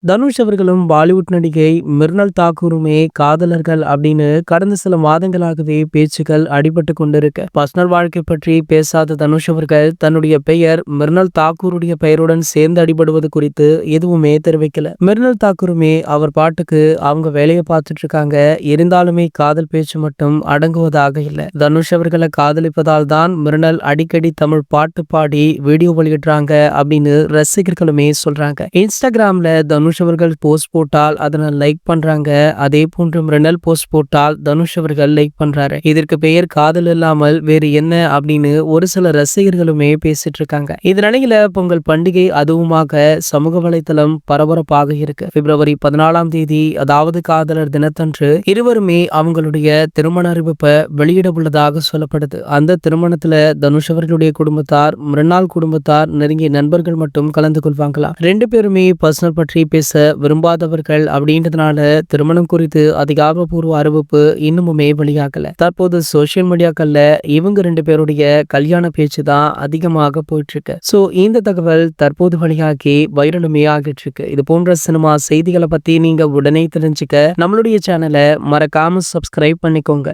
தனுஷ் அவர்களும் பாலிவுட் நடிகை மிர்னல் தாக்கூருமே காதலர்கள் அப்படின்னு கடந்த சில மாதங்களாகவே பேச்சுக்கள் அடிபட்டு கொண்டிருக்கு. பர்சனல் வாழ்க்கை பற்றி பேசாத தனுஷ் அவர்கள் தன்னுடைய பெயர் மிர்னல் தாக்கூருடைய பெயருடன் சேர்ந்து அடிபடுவது குறித்து எதுவுமே தெரிவிக்கல. மிர்னல் தாக்கூருமே அவர் பாட்டுக்கு அவங்க வேலையை பார்த்துட்டு இருக்காங்க. இருந்தாலுமே காதல் பேச்சு மட்டும் அடங்குவதாக இல்லை. தனுஷ் அவர்களை காதலிப்பதால் தான் மிர்னல் அடிக்கடி தமிழ் பாட்டு பாடி வீடியோ வெளியிடுறாங்க அப்படின்னு ரசிகர்களுமே சொல்றாங்க. இன்ஸ்டாகிராம்ல தனுஷ் அவர்கள் போஸ்ட் போட்டால் அதனை லைக் பண்றாங்க. அதே போன்று மிர்னல் போஸ்ட் போட்டால் தனுஷ் அவர்கள் லைக் பண்றாரு. இதற்கு பெயர் காதல் இல்லாமல் வேறு என்ன அப்படின்னு ஒரு சில ரசிகர்களுமே பேசிட்டு இருக்காங்க. இந்த நிலையில பொங்கல் பண்டிகை அதுவுமாக சமூக வலைதளம் பரபரப்பாக இருக்கு. பிப்ரவரி 14ஆம் தேதி, அதாவது காதலர் தினத்தன்று இருவருமே அவங்களுடைய திருமண அறிவிப்பை வெளியிட உள்ளதாக சொல்லப்படுது. அந்த திருமணத்துல தனுஷ் அவர்களுடைய குடும்பத்தார், மிர்னால் குடும்பத்தார், நெருங்கிய நண்பர்கள் மட்டும் கலந்து கொள்வாங்களாம். ரெண்டு பேருமே பர்சனல் பற்றி பேச விரும்பாதவர்கள் அப்படின்றதுனால திருமணம் குறித்து அதிகாரப்பூர்வ அறிவிப்பு இன்னுமுமே வெளியாகல. தற்போது சோசியல் மீடியாக்கள்ல இவங்க ரெண்டு பேருடைய கல்யாண பேச்சு தான் அதிகமாக போயிட்டு இருக்கு. சோ இந்த தகவல் தற்போது வெளியாகி வைரலுமே ஆகிட்டு இருக்கு. இது போன்ற சினிமா செய்திகளை பத்தி நீங்க உடனே தெரிஞ்சுக்க நம்மளுடைய சேனலை மறக்காம சப்ஸ்கிரைப் பண்ணிக்கோங்க.